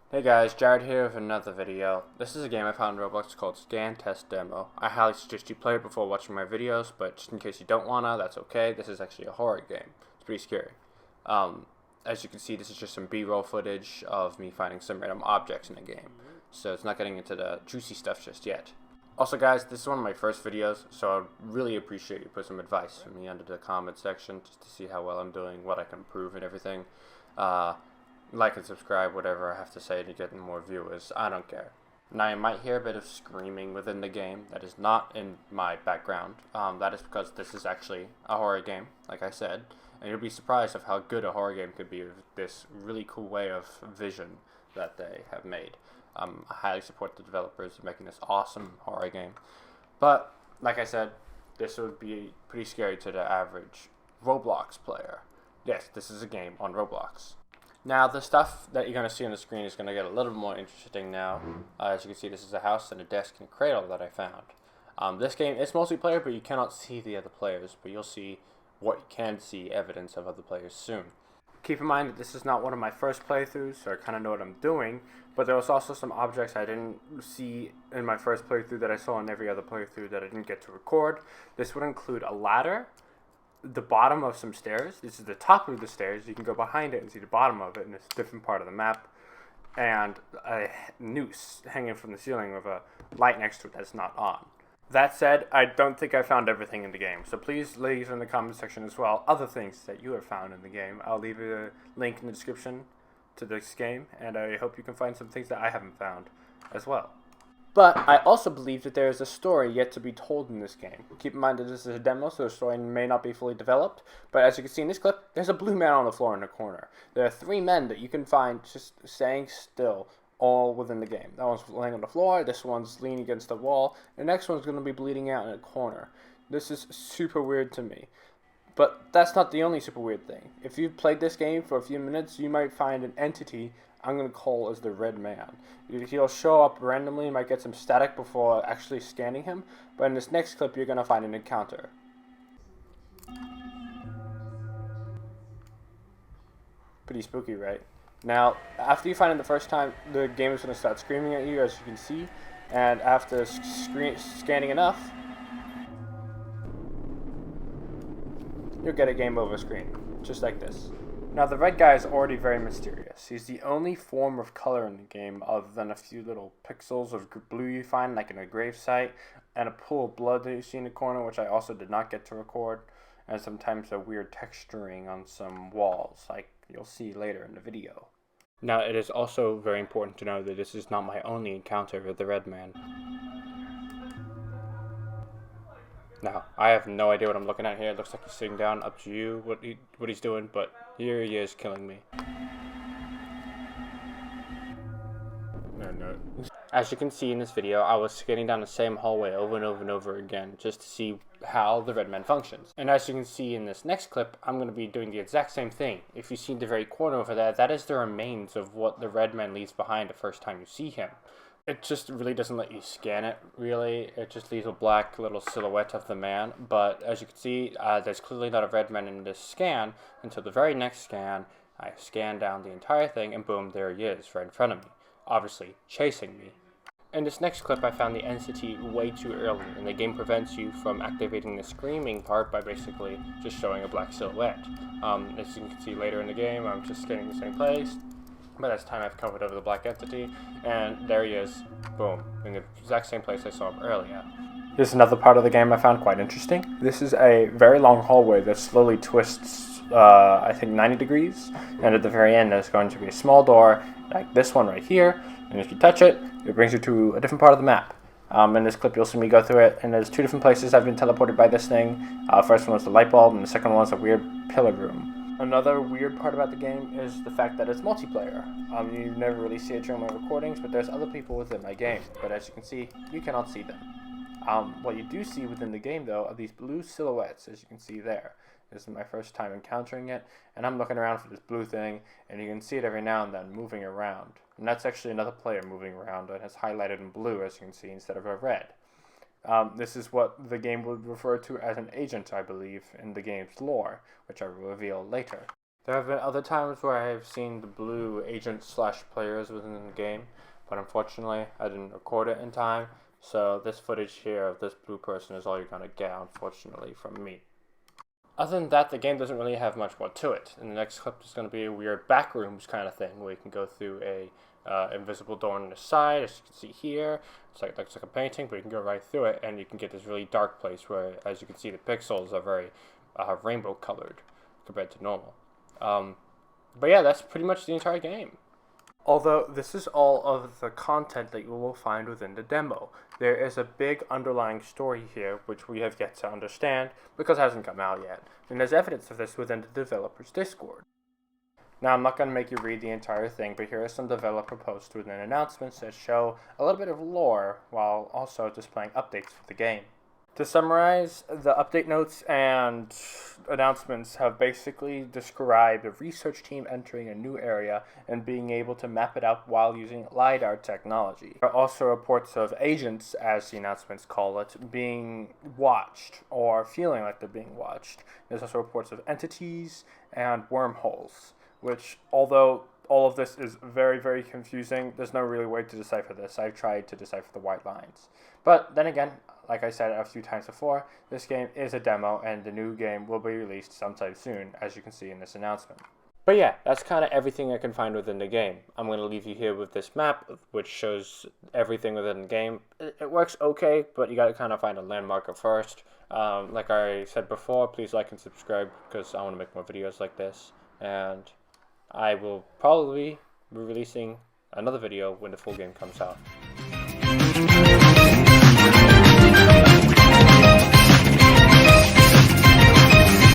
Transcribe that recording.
Hey guys, Jared here with another video. This is a game I found on Roblox called Scan Test Demo. I highly suggest you play it before watching my videos, but just in case you don't wanna, that's okay. This is actually a horror game. It's pretty scary. As you can see, this is just some B-roll footage of me finding some random objects in the game. So it's not getting into the juicy stuff just yet. Also guys, this is one of my first videos, so I'd really appreciate you put some advice for me under the comment section just to see how well I'm doing, what I can improve and everything. Like and subscribe, whatever I have to say to get more viewers. I don't care. Now, you might hear a bit of screaming within the game. That is not in my background. That is because this is actually a horror game, like I said. And you'll be surprised of how good a horror game could be with this really cool way of vision that they have made. I highly support the developers making this awesome horror game. But, like I said, this would be pretty scary to the average Roblox player. Yes, this is a game on Roblox. Now, the stuff that you're going to see on the screen is going to get a little more interesting now. As you can see, this is a house and a desk and a cradle that I found. This game is multiplayer, but you cannot see the other players, but you'll see what you can see evidence of other players soon. Keep in mind that this is not one of my first playthroughs, so I kind of know what I'm doing, but there was also some objects I didn't see in my first playthrough that I saw in every other playthrough that I didn't get to record. This would include a ladder, the bottom of some stairs. This is the top of the stairs. You can go behind it and see the bottom of it in a different part of the map, and a noose hanging from the ceiling with a light next to it that's not on. That said, I don't think I found everything in the game, so please leave in the comment section as well other things that you have found in the game. I'll leave a link in the description to this game, and I hope you can find some things that I haven't found as well. But I also believe that there is a story yet to be told in this game. Keep in mind that this is a demo, so the story may not be fully developed. But as you can see in this clip, there's a blue man on the floor in the corner. There are 3 men that you can find just staying still all within the game. That one's laying on the floor, this one's leaning against the wall, and the next one's going to be bleeding out in a corner. This is super weird to me. But that's not the only super weird thing. If you've played this game for a few minutes, you might find an entity I'm going to call as the Red Man. He'll show up randomly, you might get some static before actually scanning him, but in this next clip you're going to find an encounter. Pretty spooky, right? Now, after you find it the first time, the game is going to start screaming at you, as you can see, and after scanning enough, you'll get a game over screen, just like this. Now, the red guy is already very mysterious. He's the only form of color in the game other than a few little pixels of blue you find, like in a gravesite, and a pool of blood that you see in the corner, which I also did not get to record, and sometimes a weird texturing on some walls, like you'll see later in the video. Now, it is also very important to know that this is not my only encounter with the red man. Now, I have no idea what I'm looking at here. It looks like he's sitting down. Up to you what he's doing, but here he is killing me. No. As you can see in this video, I was scanning down the same hallway over and over and over again just to see how the red man functions. And as you can see in this next clip, I'm going to be doing the exact same thing. If you see the very corner over there, that is the remains of what the red man leaves behind the first time you see him. It just really doesn't let you scan it, really. It just leaves a black little silhouette of the man. But as you can see, there's clearly not a red man in this scan until the very next scan. I scan down the entire thing, and boom, there he is, right in front of me. Obviously, chasing me. In this next clip, I found the entity way too early, and the game prevents you from activating the screaming part by basically just showing a black silhouette. As you can see later in the game, I'm just scanning the same place. By this time, I've covered over the black entity, and there he is, boom, in the exact same place I saw him earlier. This is another part of the game I found quite interesting. This is a very long hallway that slowly twists, I think 90 degrees, and at the very end there's going to be a small door, like this one right here, and if you touch it, it brings you to a different part of the map. In this clip, you'll see me go through it, and there's 2 different places I've been teleported by this thing. First one was the light bulb, and the second one was a weird pillar room. Another weird part about the game is the fact that it's multiplayer. You never really see it during my recordings, but there's other people within my game. But as you can see, you cannot see them. What you do see within the game, though, are these blue silhouettes, as you can see there. This is my first time encountering it, and I'm looking around for this blue thing, and you can see it every now and then moving around. And that's actually another player moving around, and it's highlighted in blue, as you can see, instead of a red. This is what the game would refer to as an agent, I believe, in the game's lore, which I will reveal later. There have been other times where I have seen the blue agent/players within the game, but unfortunately I didn't record it in time, so this footage here of this blue person is all you're going to get, unfortunately, from me. Other than that, the game doesn't really have much more to it. In the next clip is going to be a weird backrooms kind of thing, where you can go through a invisible door on the side, as you can see here. Looks like a painting, but you can go right through it, and you can get this really dark place where, as you can see, the pixels are very rainbow colored compared to normal. But yeah, that's pretty much the entire game. Although this is all of the content that you will find within the demo. There is a big underlying story here which we have yet to understand because it hasn't come out yet, and there's evidence of this within the developers' Discord. Now, I'm not going to make you read the entire thing, but here are some developer posts within announcements that show a little bit of lore while also displaying updates for the game. To summarize, the update notes and announcements have basically described a research team entering a new area and being able to map it out while using LiDAR technology. There are also reports of agents, as the announcements call it, being watched or feeling like they're being watched. There's also reports of entities and wormholes, which, although all of this is very, very confusing, there's no really way to decipher this. I've tried to decipher the white lines. But then again, like I said a few times before, this game is a demo and the new game will be released sometime soon, as you can see in this announcement. But yeah, that's kind of everything I can find within the game. I'm going to leave you here with this map, which shows everything within the game. It works okay, but you got to kind of find a landmarker first. Like I said before, please like and subscribe because I want to make more videos like this. And I will probably be releasing another video when the full game comes out.